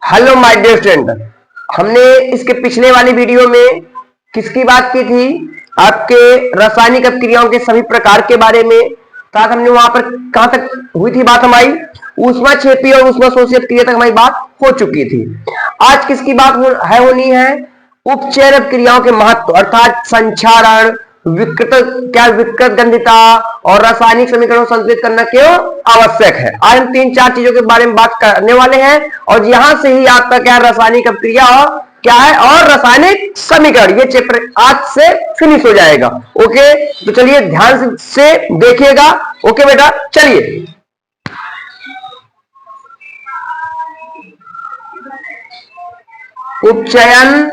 Hello my dear student. हमने इसके पिछले वाली वीडियो में किसकी बात की थी? आपके रासायनिक अभिक्रियाओं के सभी प्रकार के बारे में। साथ हमने वहां पर कहां तक हुई थी बात हमारी? ऊष्माक्षेपी और ऊष्माशोषी अभिक्रिया तक हमारी बात हो चुकी थी। आज किसकी बात होनी है? उपचयन अभिक्रियाओं के महत्व अर्थात संक्षारण, विकृत गंधिता और रासायनिक समीकरणों को संतुलित करना क्यों आवश्यक है। आज हम तीन चार चीजों के बारे में बात करने वाले हैं और यहां से ही आपका क्या रासायनिक अभिक्रिया और क्या है और रासायनिक समीकरण, ये चैप्टर आज से फिनिश हो जाएगा। ओके, तो चलिए ध्यान से देखिएगा। ओके बेटा, चलिए उपचयन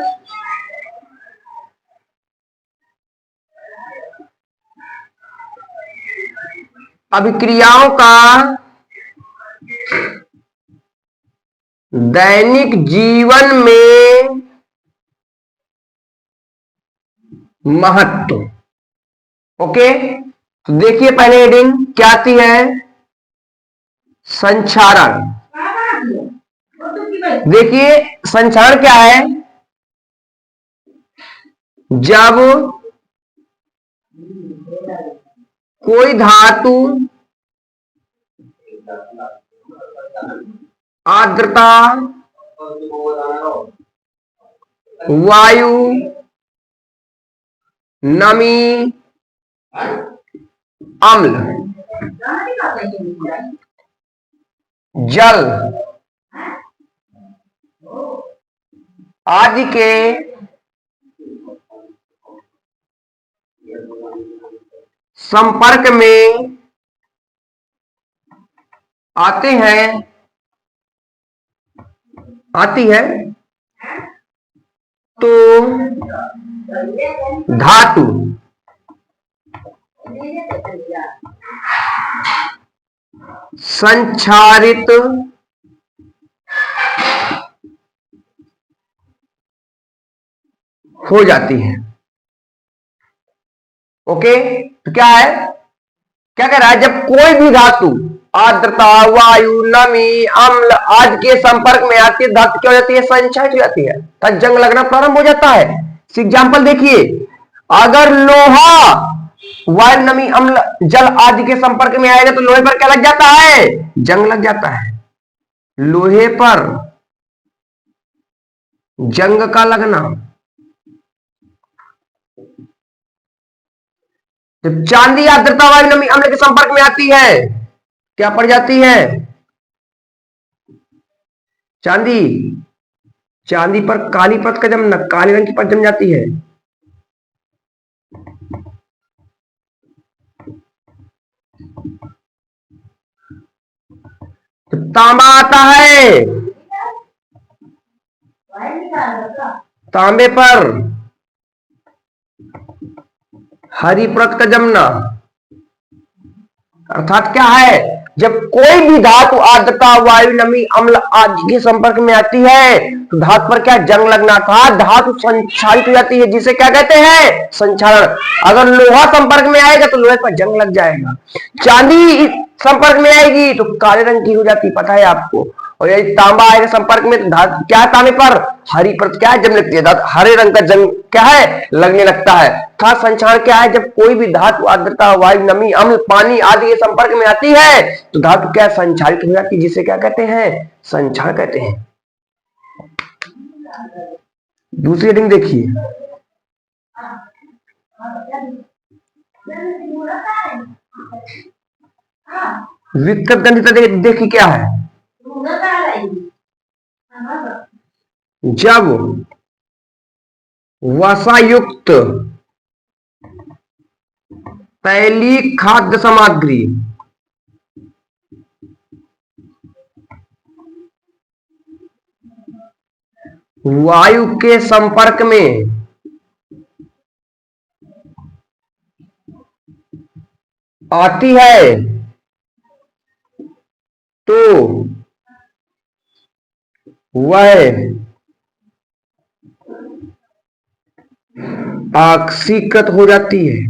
अभिक्रियाओं का दैनिक जीवन में महत्व। ओके, तो देखिए पहले हेडिंग क्या आती है? संक्षारण। देखिए संक्षारण क्या है? जब कोई धातु आर्द्रता, वायु, नमी, अम्ल, जल आदि के संपर्क में आती है तो धातु संक्षारित हो जाती है। ओके, तो क्या है, क्या कह रहा है? जब कोई भी धातु आर्द्रता, वायु, नमी, अम्ल आदि के संपर्क में आती है, धातु क्या हो जाती है? संक्षारित हो जाती है, तब जंग लगना प्रारंभ हो जाता है। एग्जाम्पल देखिए, अगर लोहा वायु, नमी, अम्ल, जल आदि के संपर्क में आएगा तो लोहे पर क्या लग जाता है? जंग लग जाता है। लोहे पर जंग का लगना। जब चांदी आर्द्रता, वायु, नमी, अम्ल के संपर्क में आती है क्या पड़ जाती है? चांदी। चांदी पर काली परत का जमना, काले रंग की परत जम जाती है। तो तांबा आता है, तांबे पर हरी परत का जमना। अर्थात क्या है? जब कोई भी धातु आर्द्रता, वायु, नमी, अम्ल आदि के संपर्क में आती है तो धातु पर क्या जंग लगना था, धातु संक्षारित हो जाती है, जिसे क्या कहते हैं? संक्षारण। अगर लोहा संपर्क में आएगा तो लोहे पर जंग लग जाएगा। चांदी संपर्क में आएगी तो काले रंग की हो जाती, पता है आपको। और यदि तांबा आएगा संपर्क में तो धातु क्या है? तांबे पर हरी परत क्या है? जम लगती है, हरे रंग का जंग क्या है? लगने लगता है। था संक्षारण क्या है? जब कोई भी धातु आर्द्रता, वायु, नमी, अम्ल, पानी आदि के संपर्क में आती है तो धातु क्या संक्षारित हो जाती है, जिसे क्या कहते हैं? संक्षारण कहते हैं। दूसरी हेडिंग देखिए, विकृत गंधिता। देखिए क्या है? जब वसायुक्त तैलीय खाद्य सामग्री वायु के संपर्क में आती है तो वह ऑक्सीकृत हो जाती है,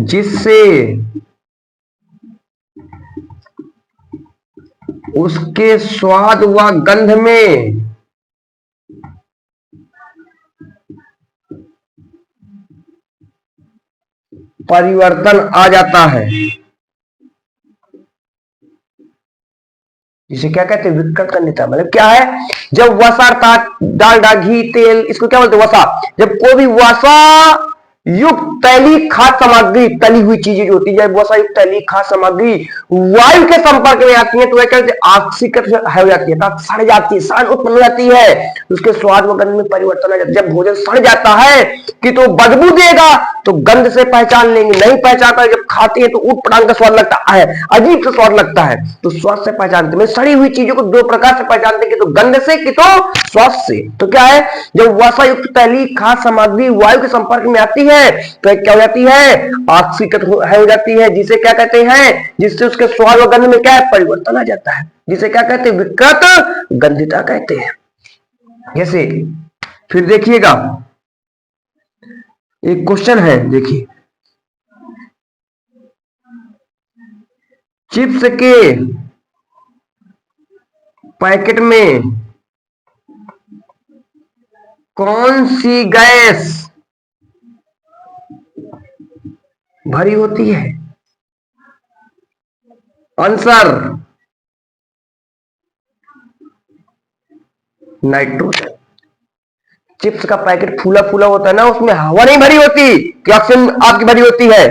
जिससे उसके स्वाद व गंध में परिवर्तन आ जाता है। इसे क्या कहते हैं? विकृत गंधिता। मतलब क्या है? जब वसा अर्थात डालडा, घी, तेल, इसको क्या बोलते हैं? वसा। जब कोई भी वसा युक्त तैलीय खाद्य सामग्री, तली हुई चीजें जो होती है, जब वसा युक्त तैलीय खाद्य सामग्री वायु के संपर्क में आती है तो वह कहते हैं ऑक्सीकृत हो जाती है, अर्थात सड़ जाती है, सड़ उत्पन्न हो जाती है, उसके स्वाद व गंध में परिवर्तन आ जाता है। जब भोजन सड़ जाता है कि तो बदबू देगा, तो गंध से पहचान लेंगे, नहीं पहचान पाए, जब खाते हैं तो ऊट पटांग का स्वाद लगता है, अजीब सा स्वाद लगता है, तो स्वाद से पहचानते हैं। सड़ी हुई चीजों को दो प्रकार से पहचानते हैं, कि तो गंध से, कि तो स्वाद से। तो क्या है? जब वसा युक्त तैलीय खाद्य सामग्री वायु के संपर्क में आती है तो क्या हो जाती है? ऑक्सीकृत हो जाती है, जिसे क्या कहते हैं? जिससे उसके स्वाद व गंध में क्या है? परिवर्तन आ जाता है, जिसे क्या कहते हैं? विकृत गंधिता कहते हैं। जैसे फिर देखिएगा एक क्वेश्चन है, देखिए, चिप्स के पैकेट में कौन सी गैस भरी होती है? Answer nitrogen. चिप्स का पैकेट फूला फूला होता है ना, उसमें हवा नहीं भरी होती कि ऑक्सीजन आपकी भरी होती है,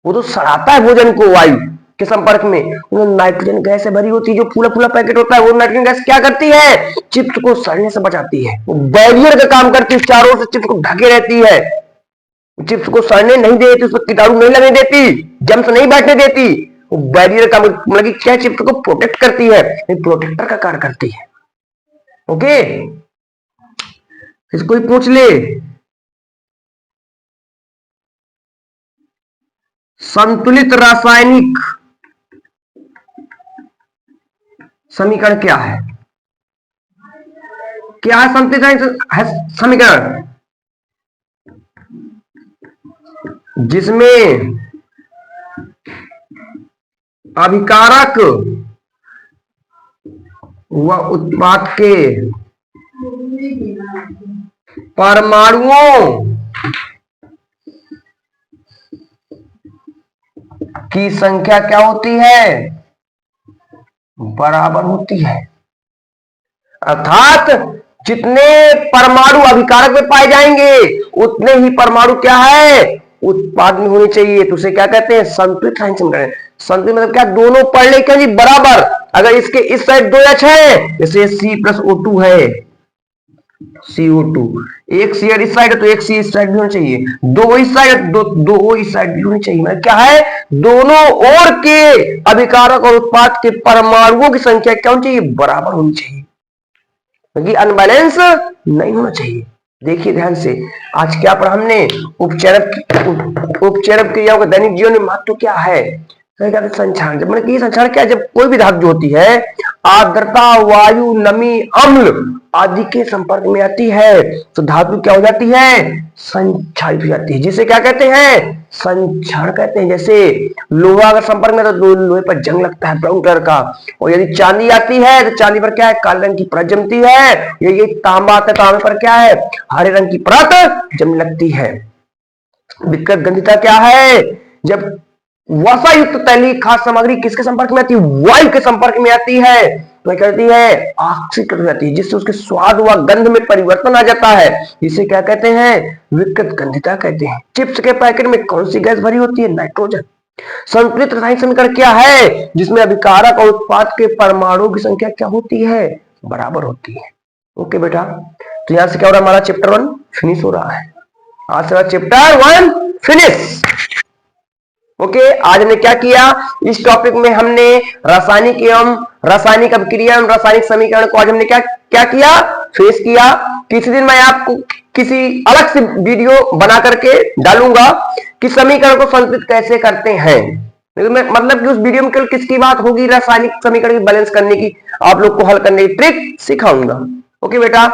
वो तो सड़ाता है भोजन को वायु के संपर्क में, नाइट्रोजन गैस से भरी होती है। जो फूला फूला पैकेट होता है, वो नाइट्रोजन गैस क्या करती है? चिप्स को सड़ने से बचाती है, वो बैरियर का काम करती है, चारों ओर से चिप्स को ढके रहती है, चिप्स को सड़ने नहीं देती, उसमें कीटाणु नहीं लगने देती, जम्स नहीं बैठने देती, वो बैरियर का मतलब क्या? चिप्स को प्रोटेक्ट करती है, प्रोटेक्टर का कार्य करती है। ओके, इसको ही पूछ ले, संतुलित रासायनिक समीकरण क्या है? क्या है संतुलित समीकरण? जिसमें अभिकारक व उत्पाद के परमाणुओं की संख्या क्या होती है? बराबर होती है। अर्थात जितने परमाणु अभिकारक में पाए जाएंगे, उतने ही परमाणु क्या है? उत्पाद में होने चाहिए। तो उसे क्या कहते हैं? संतुलित समीकरण। संतुलित मतलब क्या? दोनों पढ़ ले क्या जी? बराबर। अगर इसके इस साइड 2H है, जैसे C+O2 है, CO2, एक सी इस साइड है तो एक सी इस साइड भी होना चाहिए, दो इस साइड, दो इस साइड भी होनी चाहिए। मतलब क्या है? दोनों ओर के अभिकारक और उत्पाद के परमाणुओं की संख्या क्या होनी चाहिए? बराबर होनी चाहिए, क्योंकि अनबैलेंस नहीं होना चाहिए। देखिए ध्यान से, आज क्या पढ़ा हमने? उपचरक क्रियाओं का दैनिक जीवन में महत्व क्या है? संक्षारण। जब मैंने संक्षारण क्या? जब कोई भी धातु जो होती है आर्द्रता, वायु, नमी, अम्ल आदि के संपर्क में आती है तो धातु क्या हो जाती है? संक्षारित हो जाती है, जिसे क्या कहते हैं? संक्षारण कहते हैं। जैसे लोहा का संपर्क में तो लोहे पर जंग लगता है ब्राउन कलर का, और यदि चांदी आती है तो चांदी पर क्या है? काले रंग की परत जमती है। ये तांबा आता है, तांबे पर क्या है? हरे रंग की परत जम लगती है। विकृत गंधिता क्या है? जब वसा युक्त तैलीय खाद्य सामग्री किसके संपर्क में आती है? वायु के संपर्क में आती है तो क्या करती है? ऑक्सीकृत हो जाती है, जिससे उसके स्वाद व गंध में परिवर्तन आ जाता है। इसे क्या कहते हैं? विकृत गंधिता कहते हैं। चिप्स के पैकेट में कौन सी गैस भरी होती है? नाइट्रोजन। संतुलित रासायनिक समीकरण क्या है? जिसमें अभिकारक और उत्पाद के परमाणुओं की संख्या क्या होती है? बराबर होती है। ओके बेटा, तो यहां से क्या हो रहा है? हमारा चैप्टर 1 फिनिश हो रहा है। आज से चैप्टर 1 फिनिश। ओके, आज हमने क्या किया? इस टॉपिक में हमने रासायनिक एवं रासायनिक अभिक्रिया एवं रासायनिक समीकरण को आज हमने क्या क्या किया? फेस किया। किसी दिन मैं आपको किसी अलग से वीडियो बना करके डालूंगा कि समीकरण को संतुलित कैसे करते हैं। मतलब कि उस वीडियो में केवल किसकी बात होगी? रासायनिक समीकरण की बैलेंस करने की, आप लोग को हल करने की ट्रिक सिखाऊंगा। ओके बेटा,